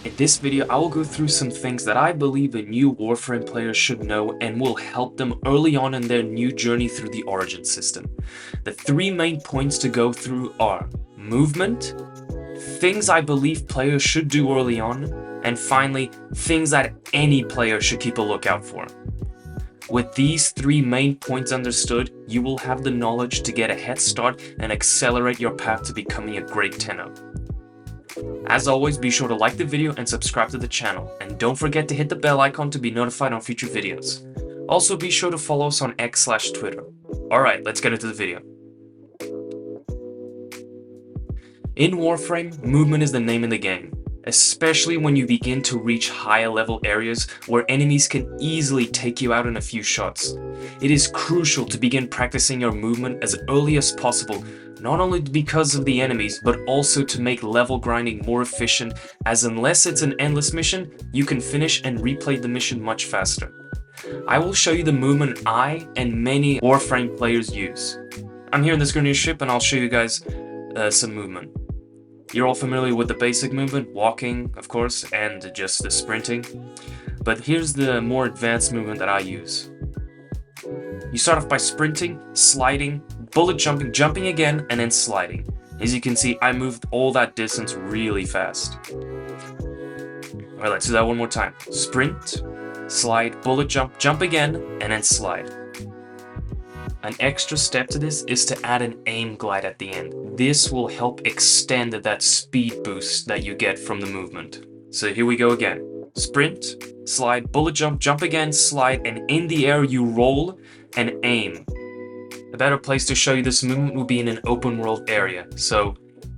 In this video, I will go through some things that I believe a new Warframe player should know and will help them early on in their new journey through the Origin system. The three main points to go through are movement, things I believe players should do early on, and finally, things that any player should keep a lookout for. With these three main points understood, you will have the knowledge to get a head start and accelerate your path to becoming a great tenor. As always, be sure to like the video and subscribe to the channel, and don't forget to hit the bell icon to be notified on future videos. Also, be sure to follow us on X/Twitter. Alright, let's get into the video. In Warframe, movement is the name of the game, especially when you begin to reach higher level areas where enemies can easily take you out in a few shots. It is crucial to begin practicing your movement as early as possible, not only because of the enemies, but also to make level grinding more efficient, as unless it's an endless mission, you can finish and replay the mission much faster. I will show you the movement I and many Warframe players use. I'm here in this grenadier ship and I'll show you guys some movement. You're all familiar with the basic movement, walking, of course, and just the sprinting. But here's the more advanced movement that I use. You start off by sprinting, sliding, bullet jumping, jumping again, and then sliding. As you can see, I moved all that distance really fast. Alright, let's do that one more time. Sprint, slide, bullet jump, jump again, and then slide. An extra step to this is to add an aim glide at the end. This will help extend that speed boost that you get from the movement. So here we go again. Sprint, slide, bullet jump, jump again, slide, and in the air you roll and aim. A better place to show you this movement would be in an open world area. So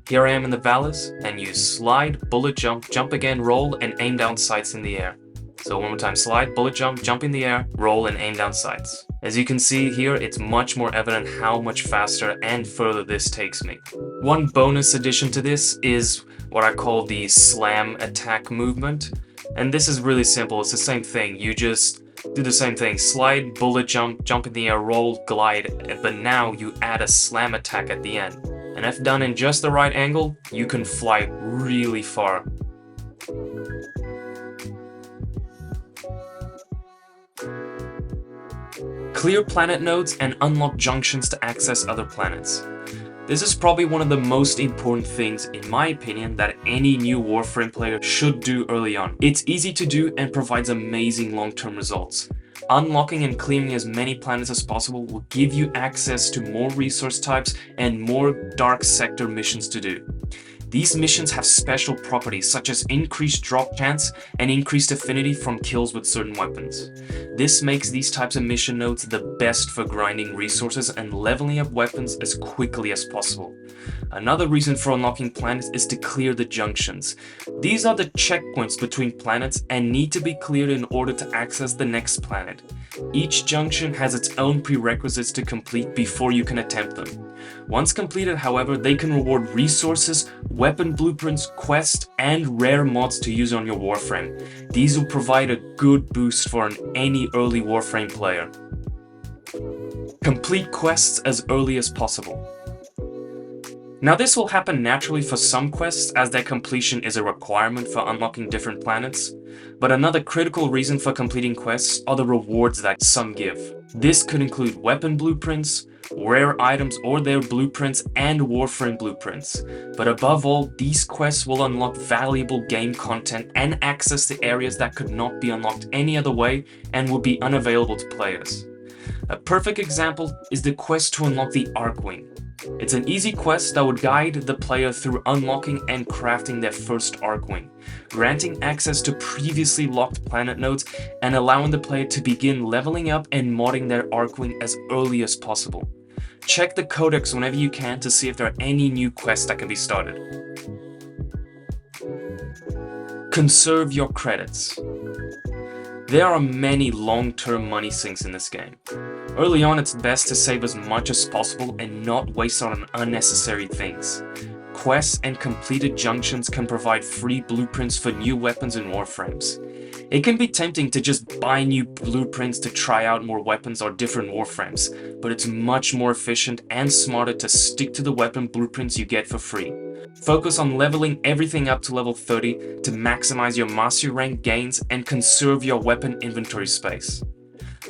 here I am in the Vallis, and you slide, bullet jump, jump again, roll, and aim down sights in the air. So one more time, slide, bullet jump, jump in the air, roll, and aim down sights. As you can see here, it's much more evident how much faster and further this takes me. One bonus addition to this is what I call the slam attack movement. And this is really simple, it's the same thing. You just do the same thing, slide, bullet jump, jump in the air, roll, glide, but now you add a slam attack at the end. And if done in just the right angle, you can fly really far. Clear planet nodes and unlock junctions to access other planets. This is probably one of the most important things, in my opinion, that any new Warframe player should do early on. It's easy to do and provides amazing long-term results. Unlocking and clearing as many planets as possible will give you access to more resource types and more dark sector missions to do. These missions have special properties such as increased drop chance and increased affinity from kills with certain weapons. This makes these types of mission nodes the best for grinding resources and leveling up weapons as quickly as possible. Another reason for unlocking planets is to clear the junctions. These are the checkpoints between planets and need to be cleared in order to access the next planet. Each junction has its own prerequisites to complete before you can attempt them. Once completed, however, they can reward resources, weapon blueprints, quests, and rare mods to use on your Warframe. These will provide a good boost for any early Warframe player. Complete quests as early as possible. Now this will happen naturally for some quests as their completion is a requirement for unlocking different planets, but another critical reason for completing quests are the rewards that some give. This could include weapon blueprints, rare items or their blueprints, and Warframe blueprints. But above all, these quests will unlock valuable game content and access to areas that could not be unlocked any other way and would be unavailable to players. A perfect example is the quest to unlock the Archwing. It's an easy quest that would guide the player through unlocking and crafting their first Archwing, granting access to previously locked planet nodes and allowing the player to begin leveling up and modding their Archwing as early as possible. Check the codex whenever you can to see if there are any new quests that can be started. Conserve your credits. There are many long-term money sinks in this game. Early on, it's best to save as much as possible and not waste on unnecessary things. Quests and completed junctions can provide free blueprints for new weapons and warframes. It can be tempting to just buy new blueprints to try out more weapons or different warframes, but it's much more efficient and smarter to stick to the weapon blueprints you get for free. Focus on leveling everything up to level 30 to maximize your mastery rank gains and conserve your weapon inventory space.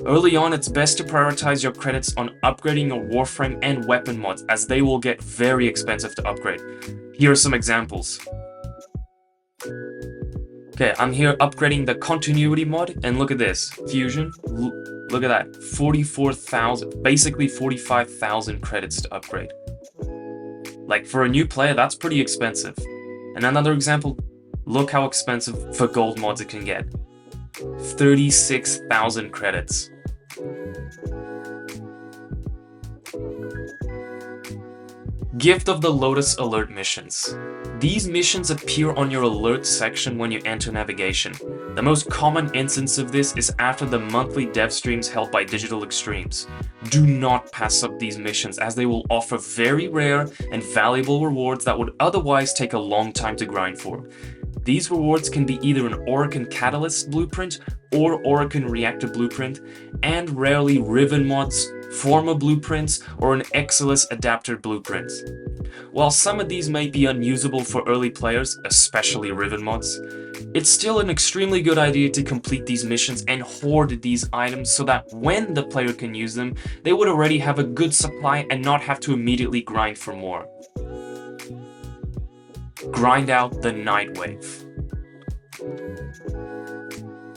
Early on, it's best to prioritize your credits on upgrading your Warframe and weapon mods, as they will get very expensive to upgrade. Here are some examples. Okay, I'm here upgrading the continuity mod, and look at this. Fusion, look at that. 44,000, basically 45,000 credits to upgrade. Like, for a new player, that's pretty expensive. And another example, look how expensive for gold mods it can get. 36,000 credits. Gift of the Lotus Alert missions. These missions appear on your alert section when you enter navigation. The most common instance of this is after the monthly dev streams held by Digital Extremes. Do not pass up these missions, as they will offer very rare and valuable rewards that would otherwise take a long time to grind for. These rewards can be either an Orokin Catalyst blueprint or Orokin Reactor blueprint, and rarely Riven mods, Forma blueprints, or an Exilus adapter blueprint. While some of these may be unusable for early players, especially Riven mods, it's still an extremely good idea to complete these missions and hoard these items so that when the player can use them, they would already have a good supply and not have to immediately grind for more. Grind out the Nightwave.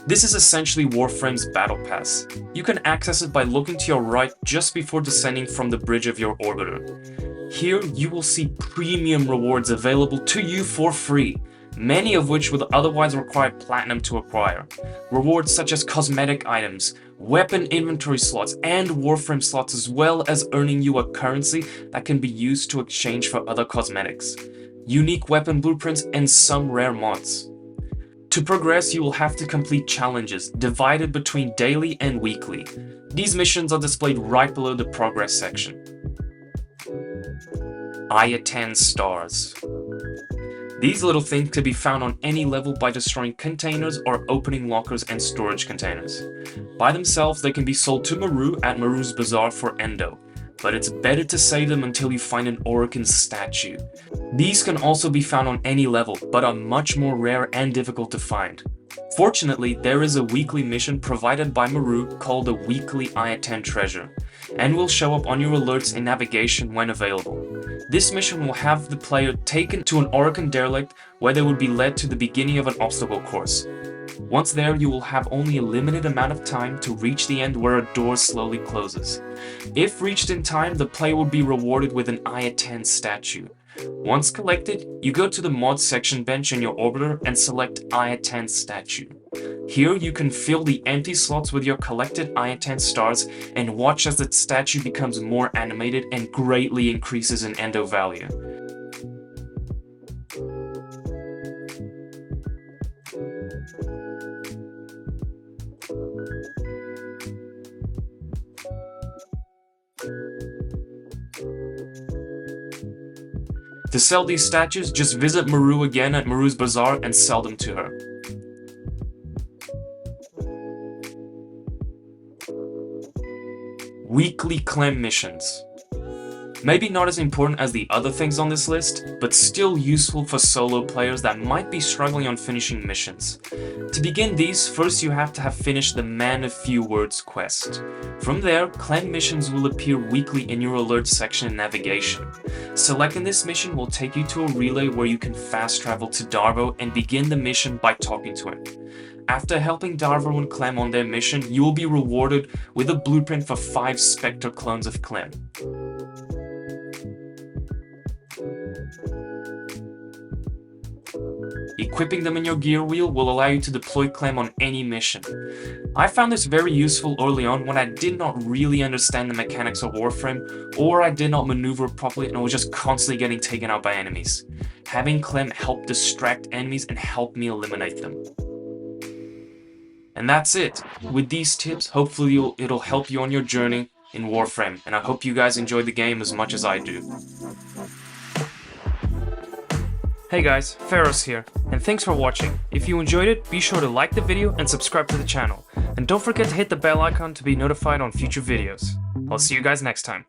This is essentially Warframe's Battle Pass. You can access it by looking to your right just before descending from the bridge of your orbiter. Here you will see premium rewards available to you for free, many of which would otherwise require platinum to acquire. Rewards such as cosmetic items, weapon inventory slots, and Warframe slots, as well as earning you a currency that can be used to exchange for other cosmetics, unique weapon blueprints, and some rare mods. To progress, you will have to complete challenges, divided between daily and weekly. These missions are displayed right below the progress section. I attend stars. These little things can be found on any level by destroying containers or opening lockers and storage containers. By themselves, they can be sold to Maru at Maru's Bazaar for Endo, but it's better to save them until you find an Orokin statue. These can also be found on any level, but are much more rare and difficult to find. Fortunately, there is a weekly mission provided by Maru called the Weekly I Attend Treasure, and will show up on your alerts in navigation when available. This mission will have the player taken to an Orokin derelict where they would be led to the beginning of an obstacle course. Once there, you will have only a limited amount of time to reach the end where a door slowly closes. If reached in time, the player will be rewarded with an I Attend statue. Once collected, you go to the mod section bench in your orbiter and select I Attend statue. Here you can fill the empty slots with your collected I Attend stars and watch as the statue becomes more animated and greatly increases in endo value. To sell these statues, just visit Maru again at Maru's Bazaar and sell them to her. Weekly Clem missions. Maybe not as important as the other things on this list, but still useful for solo players that might be struggling on finishing missions. To begin these, first you have to have finished the Man of Few Words quest. From there, Clem missions will appear weekly in your alert section in navigation. Selecting this mission will take you to a relay where you can fast travel to Darvo and begin the mission by talking to him. After helping Darvo and Clem on their mission, you will be rewarded with a blueprint for 5 Spectre clones of Clem. Equipping them in your gear wheel will allow you to deploy Clem on any mission. I found this very useful early on when I did not really understand the mechanics of Warframe, or I did not maneuver properly and I was just constantly getting taken out by enemies. Having Clem help distract enemies and help me eliminate them. And that's it. With these tips, hopefully it'll help you on your journey in Warframe, and I hope you guys enjoy the game as much as I do. Hey guys, FERROS here, and thanks for watching. If you enjoyed it, be sure to like the video and subscribe to the channel. And don't forget to hit the bell icon to be notified on future videos. I'll see you guys next time.